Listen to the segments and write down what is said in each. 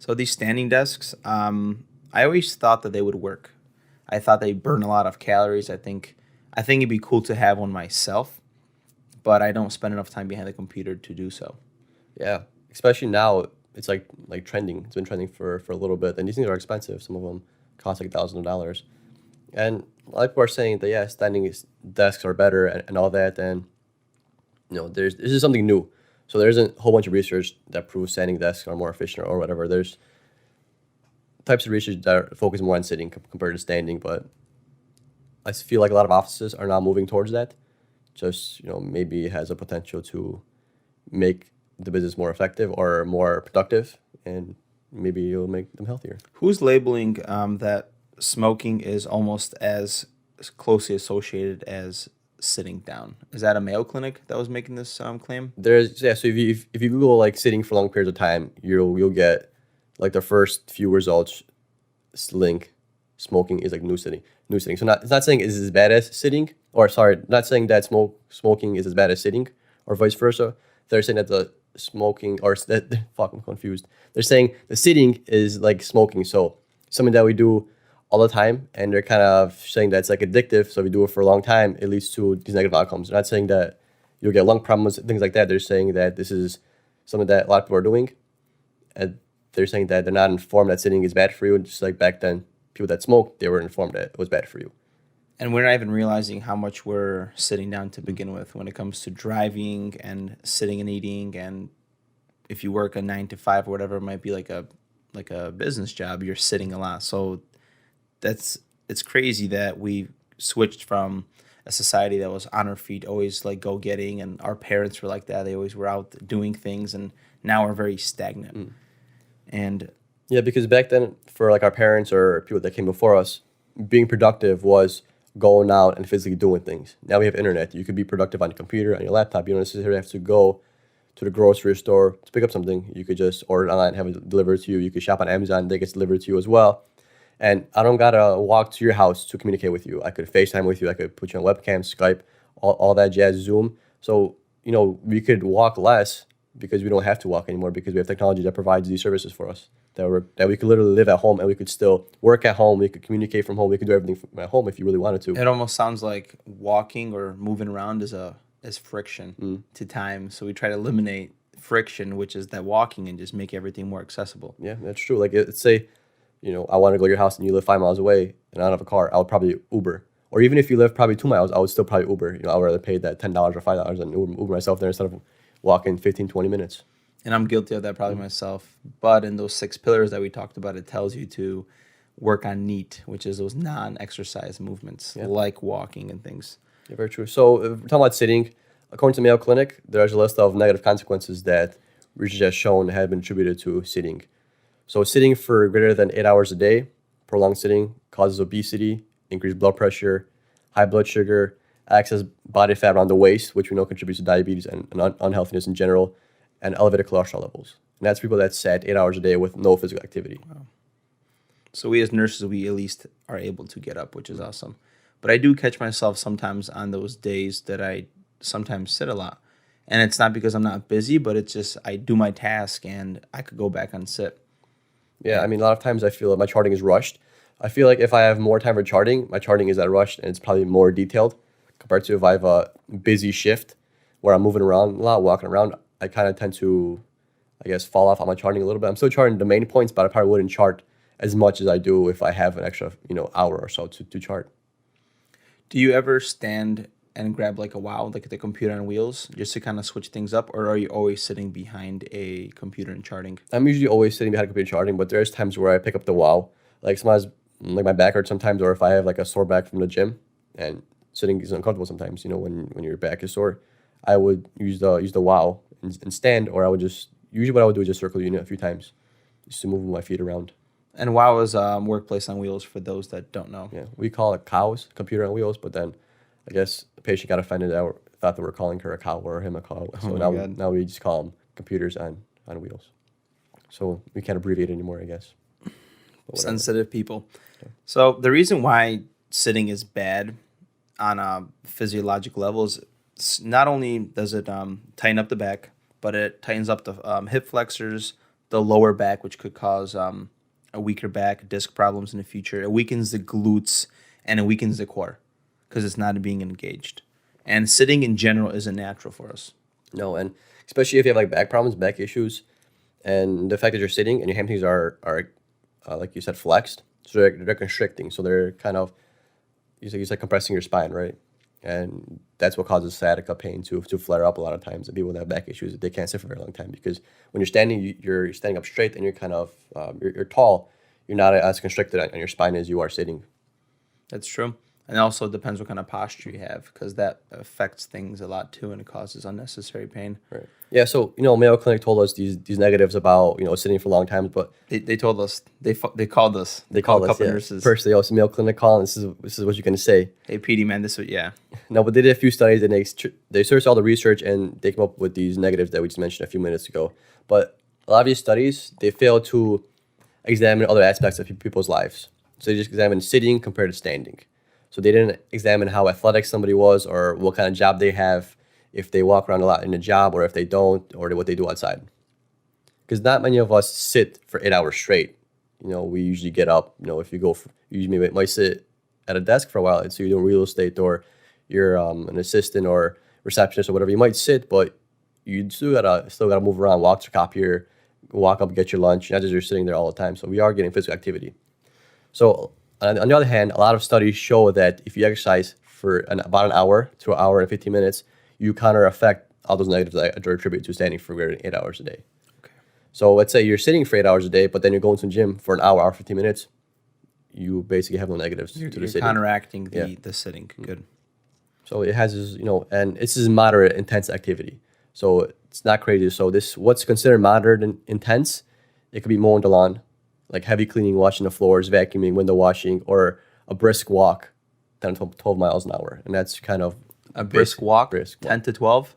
So these standing desks, I always thought that they would work. I thought they burn a lot of calories. I think it'd be cool to have one myself, but I don't spend enough time behind the computer to do so. Yeah, especially now, it's like trending. It's been trending for a little bit, and these things are expensive. Some of them cost like thousands of dollars. And a lot of people are saying that yeah, desks are better and all that. And this is something new. So there isn't a whole bunch of research that proves standing desks are more efficient or whatever. There's types of research that focus more on sitting compared to standing, but I feel like a lot of offices are now moving towards that. Just maybe it has a potential to make the business more effective or more productive, and maybe it'll make them healthier. Who's labeling that smoking is almost as closely associated as sitting down? Is that a Mayo Clinic that was making this claim? There's yeah. So if you Google like sitting for long periods of time, you'll get like the first few results link smoking is like new sitting. So it's not saying it's as bad as sitting, or sorry, not saying that smoking is as bad as sitting, or vice versa. They're saying that the smoking or that fuck, I'm confused. They're saying the sitting is like smoking, so something that we do all the time, and they're kind of saying that it's like addictive. So if you do it for a long time, it leads to these negative outcomes. They're not saying that you'll get lung problems, things like that. They're saying that this is something that a lot of people are doing, and they're saying that they're not informed that sitting is bad for you. Just like back then, people that smoked, they were informed that it was bad for you. And we're not even realizing how much we're sitting down to begin with when it comes to driving and sitting and eating. And if you work a 9 to 5 or whatever, it might be like a business job. You're sitting a lot, so it's crazy that we switched from a society that was on our feet, always like go getting, and our parents were like that. They always were out doing things, and now we're very stagnant. And Yeah, because back then, for like our parents or people that came before us, being productive was going out and physically doing things. Now we have internet. You could be productive on your computer, on your laptop. You don't necessarily have to go to the grocery store to pick up something. You could just order it online, have it delivered to you. You could shop on Amazon, they get delivered to you as well. And I don't gotta walk to your house to communicate with you. I could FaceTime with you. I could put you on webcam, Skype, all that jazz, Zoom. So, we could walk less because we don't have to walk anymore because we have technology that provides these services for us. That we could literally live at home and we could still work at home. We could communicate from home. We could do everything from at home if you really wanted to. it almost sounds like walking or moving around is friction to time. So we try to eliminate friction, which is that walking, and just make everything more accessible. Yeah, that's true. Like, let's say, I want to go to your house and you live 5 miles away and I don't have a car, I would probably Uber. Or even if you live probably 2 miles, I would still probably Uber. I would rather pay that $10 or $5 and Uber myself there instead of walking 15, 20 minutes. And I'm guilty of that probably myself. But in those 6 pillars that we talked about, it tells you to work on NEAT, which is those non-exercise movements like walking and things. Yeah, very true. So, if we're talking about sitting, according to Mayo Clinic, there's a list of negative consequences that research has shown have been attributed to sitting. So, sitting for greater than 8 hours a day, prolonged sitting causes obesity, increased blood pressure, high blood sugar, excess body fat around the waist, which we know contributes to diabetes and unhealthiness in general, and elevated cholesterol levels. And that's people that sat 8 hours a day with no physical activity. Wow. So we as nurses, we at least are able to get up, which is awesome. But I do catch myself sometimes on those days that I sometimes sit a lot. And it's not because I'm not busy, but it's just I do my task and I could go back and sit. Yeah, I mean, a lot of times I feel like my charting is rushed. I feel like if I have more time for charting, my charting is that rushed and it's probably more detailed compared to if I have a busy shift where I'm moving around a lot, walking around. I kind of tend to, I guess, fall off on my charting a little bit. I'm still charting the main points, but I probably wouldn't chart as much as I do if I have an extra, hour or so to chart. Do you ever stand and grab like a wow, like the computer on wheels, just to kind of switch things up? Or are you always sitting behind a computer and charting? I'm usually always sitting behind a computer charting, but there's times where I pick up the wow. Like sometimes, like my back hurts sometimes, or if I have like a sore back from the gym, and sitting is uncomfortable sometimes. When your back is sore, I would use the wow and stand, or I would just usually what I would do is just circle the unit a few times, just to move my feet around. And wow is workplace on wheels for those that don't know. Yeah, we call it cows, computer on wheels, but then I guess the patient got offended that thought that we're calling her a cow or him a cow. So now we just call them computers on wheels. So we can't abbreviate anymore, I guess. Sensitive people. Yeah. So the reason why sitting is bad on a physiological level is not only does it tighten up the back, but it tightens up the hip flexors, the lower back, which could cause a weaker back, disc problems in the future. It weakens the glutes and it weakens the core because it's not being engaged. And sitting in general isn't natural for us. No, and especially if you have like back problems, back issues, and the fact that you're sitting and your hamstrings are like you said, flexed, so they're constricting, so they're kind of you said compressing your spine, right? And that's what causes sciatica pain to flare up a lot of times. And people that have back issues, they can't sit for a very long time because when you're standing, you're standing up straight and you're kind of you're tall. You're not as constricted on your spine as you are sitting. That's true. And also it depends what kind of posture you have because that affects things a lot too and it causes unnecessary pain. Right. Yeah, so, Mayo Clinic told us these negatives about, sitting for long times, but... They told us. They called us. They called a us, couple yeah. nurses. Personally, it's Mayo Clinic calling, this is what you're going to say. Hey, PD, man, this is, yeah. No, but they did a few studies, and they searched all the research, and they came up with these negatives that we just mentioned a few minutes ago. But a lot of these studies, they fail to examine other aspects of people's lives. So they just examined sitting compared to standing. So they didn't examine how athletic somebody was or what kind of job they have, if they walk around a lot in a job or if they don't, or what they do outside. Because not many of us sit for 8 hours straight. We usually get up. If you go, you usually might sit at a desk for a while. So you're doing real estate or you're an assistant or receptionist or whatever. You might sit, but you still gotta move around, walk to copier, walk up, get your lunch. Not just you're sitting there all the time. So we are getting physical activity. So on the other hand, a lot of studies show that if you exercise for about an hour to an hour and 15 minutes, you counter effect all those negatives that are attributed to standing for greater than 8 hours a day. Okay. So let's say you're sitting for 8 hours a day, but then you're going to the gym for an hour, 15 minutes. You basically have no negatives to the sitting. Counteracting the sitting. Good. So it has this, and it's this moderate, intense activity. So it's not crazy. So what's considered moderate and intense, it could be mowing the lawn, like heavy cleaning, washing the floors, vacuuming, window washing, or a brisk walk, 10 to 12 miles an hour. And that's kind of a brisk walk, 10 to 12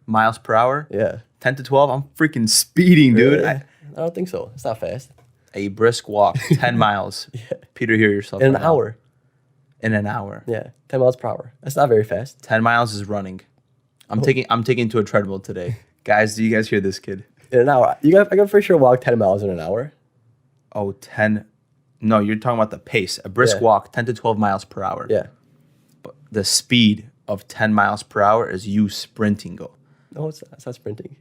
miles per hour. Yeah. 10 to 12, I'm freaking speeding, dude. Really? I don't think so. It's not fast. A brisk walk, 10 miles. Yeah. Peter, hear yourself. In an hour. In an hour. Yeah, 10 miles per hour. That's not very fast. 10 miles is running. I'm taking to a treadmill today. Guys, do you guys hear this kid? In an hour. I can for sure walk 10 miles in an hour. Oh, 10. No, you're talking about the pace. A brisk walk, 10 to 12 miles per hour. Yeah. But the speed of 10 miles per hour is you sprinting. No, it's not sprinting.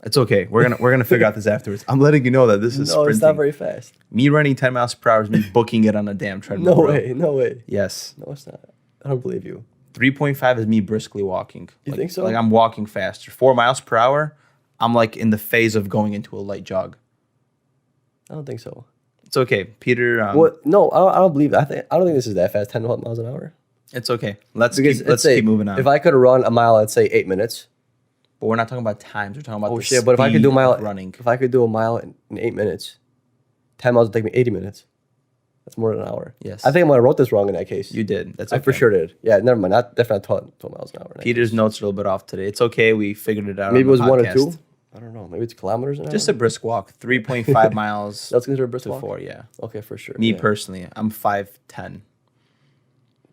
It's okay. We're gonna figure out this afterwards. I'm letting you know that this is sprinting. No, it's not very fast. Me running 10 miles per hour is me booking it on a damn treadmill. No way. Yes. No, it's not. I don't believe you. 3.5 is me briskly walking. You think so? Like I'm walking faster. 4 miles per hour, I'm like in the phase of going into a light jog. I don't think so. It's okay, Peter. What? No, I don't believe that. I don't think this is that fast. 10 miles an hour. It's okay. Let's keep moving on. If I could run a mile, let's say 8 minutes. But we're not talking about times. We're talking about the shit! But if I could do a mile running, if I could do a mile in 8 minutes, 10 miles would take me 80 minutes. That's more than an hour. Yes. I think I might have wrote this wrong in that case. You did. That's okay. I for sure did. Yeah, never mind. Definitely 12 miles an hour. Peter's notes are a little bit off today. It's okay. We figured it out. Maybe it was 1 or 2. I don't know. Maybe it's kilometers an hour. Just a brisk walk. 3.5 miles. That's considered a brisk walk? 4, yeah. Okay, for sure. Me personally, I'm 5'10".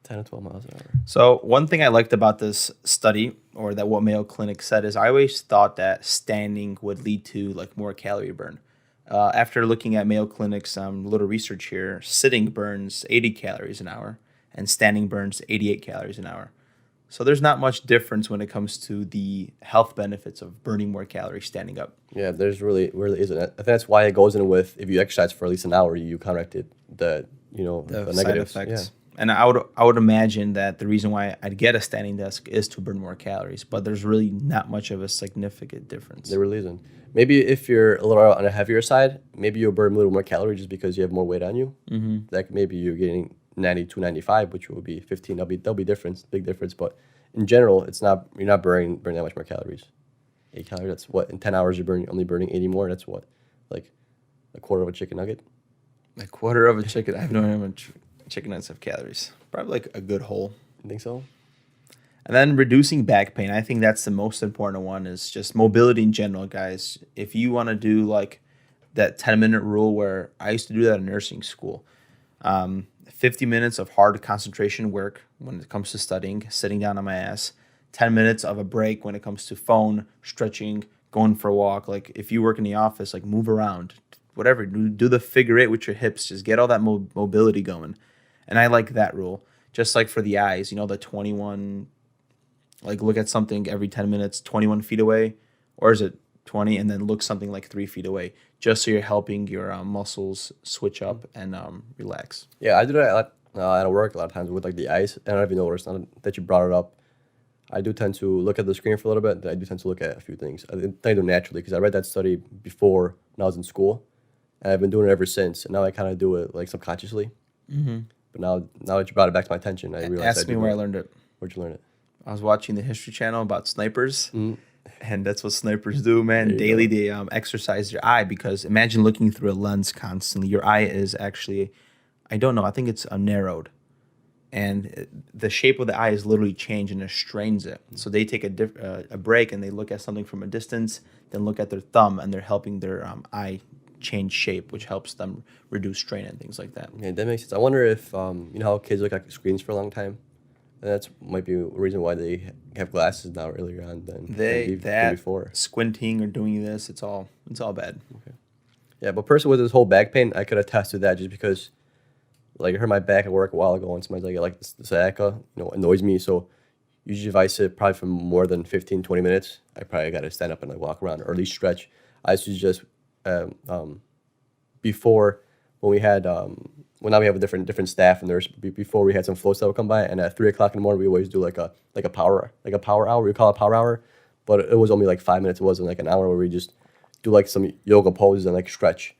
10 to 12 miles an hour. So one thing I liked about this study, or that what Mayo Clinic said, is I always thought that standing would lead to like more calorie burn. After looking at Mayo Clinic's little research here, sitting burns 80 calories an hour and standing burns 88 calories an hour. So there's not much difference when it comes to the health benefits of burning more calories standing up. Yeah, there's really isn't. I think that's why it goes in with, if you exercise for at least an hour, you counteracted the side negatives. effects. Yeah. And I would imagine that the reason why I'd get a standing desk is to burn more calories, but there's really not much of a significant difference. There really isn't. Maybe if you're a little on a heavier side, maybe you'll burn a little more calories just because you have more weight on you. Mm-hmm. Like maybe you're getting 92, 95, which will be 15. That'll be big difference. But in general, you're not burning that much more calories. 8 calories. That's what, in 10 hours you're only burning 80 more. That's what, like a quarter of a chicken nugget. A quarter of a chicken. I have no idea how much chicken nuggets have calories. Probably like a good whole. You think so? And then reducing back pain. I think that's the most important one, is just mobility in general, guys. If you want to do like that 10-minute rule, where I used to do that in nursing school, 50 minutes of hard concentration work when it comes to studying, sitting down on my ass, 10 minutes of a break when it comes to phone, stretching, going for a walk. Like if you work in the office, like move around, whatever. Do the figure eight with your hips. Just get all that mobility going. And I like that rule. Just like for the eyes, the 21, like look at something every 10 minutes, 21 feet away, or is it 20, and then look something like 3 feet away, just so you're helping your muscles switch up and relax. Yeah, I do that a lot, at work a lot of times with like the eyes. I don't know if you noticed now that you brought it up. I do tend to look at the screen for a little bit. I do tend to look at a few things. I think I do naturally because I read that study before when I was in school, and I've been doing it ever since. And now I kind of do it like subconsciously. But now that you brought it back to my attention, I realized. Ask me where I learned it. Where'd you learn it? I was watching the History Channel about snipers, and that's what snipers do, man. Daily, they exercise their eye, because imagine looking through a lens constantly. Your eye is actually, I don't know, I think it's narrowed. And the shape of the eye is literally changed and it strains it. So they take a break and they look at something from a distance, then look at their thumb, and they're helping their eye change shape, which helps them reduce strain and things like that. Yeah, that makes sense. I wonder if, you know how kids look at screens for a long time? And that's might be a reason why they have glasses now earlier on than before. Squinting or doing this, it's all bad. Okay. Yeah, but person with this whole back pain, I could attest to that just because, like, I hurt my back at work a while ago, and sometimes I get like this sciatica, annoys me. So usually if I sit probably for more than 15, 20 minutes, I probably got to stand up and like walk around or at least stretch. I used to just before when we had well, now we have a different staff, and before we had some floats that would come by, and at 3 o'clock in the morning we always do like a power hour. We call it power hour, but it was only like 5 minutes. It wasn't like an hour where we just do like some yoga poses and like stretch,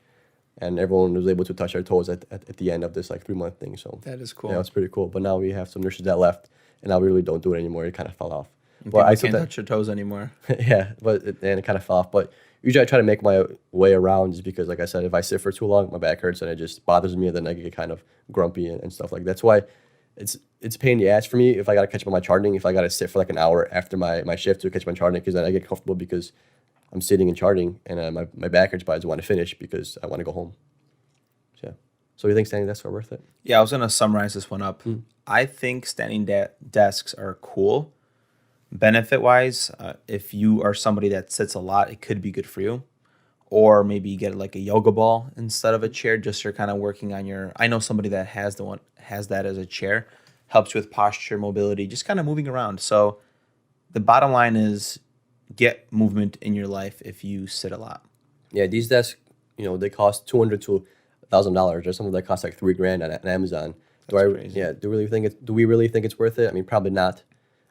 and everyone was able to touch their toes at the end of this like 3 month thing. So that is cool. Yeah, it's pretty cool. But now we have some nurses that left, and now we really don't do it anymore. It kind of fell off. But I can't touch your toes anymore. Yeah, and it kind of fell off. But usually I try to make my way around, just because, like I said, if I sit for too long, my back hurts and it just bothers me, and then I get kind of grumpy and stuff like that. That's why it's a pain in the ass for me if I got to catch up on my charting, if I got to sit for like an hour after my shift to catch my charting, because then I get comfortable because I'm sitting and charting, and my back hurts, but I just want to finish because I want to go home. So, yeah. So you think standing desks are worth it? Yeah, I was going to summarize this one up. I think standing desks are cool. Benefit-wise, if you are somebody that sits a lot, it could be good for you. Or maybe you get like a yoga ball instead of a chair, just you're kind of working on your... I know somebody that has that as a chair. Helps with posture, mobility, just kind of moving around. So the bottom line is get movement in your life if you sit a lot. Yeah, these desks, they cost $200 to $1,000. There's some that cost like $3,000 on Amazon. That's crazy. Yeah, do we really think it's worth it? I mean, probably not.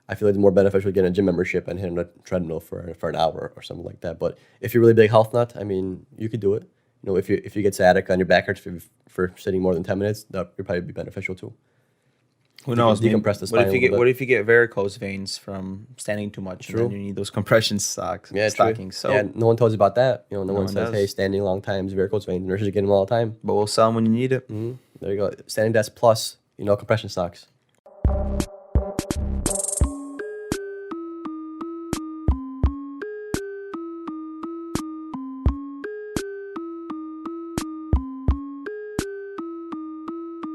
I feel like it's more beneficial getting a gym membership and hitting a treadmill for an hour or something like that. But if you're a really big health nut, I mean, you could do it. If you get sciatica on your back hurts for sitting more than 10 minutes, that would probably be beneficial too. Who knows? Decompress the spine. What if you get varicose veins from standing too much? True. And then you need those compression stockings. True. So yeah, no one tells you about that. No one says, does. hey, standing long times, varicose veins. Nurses get them all the time. But we'll sell them when you need it. There you go. Standing desk plus, compression stocks.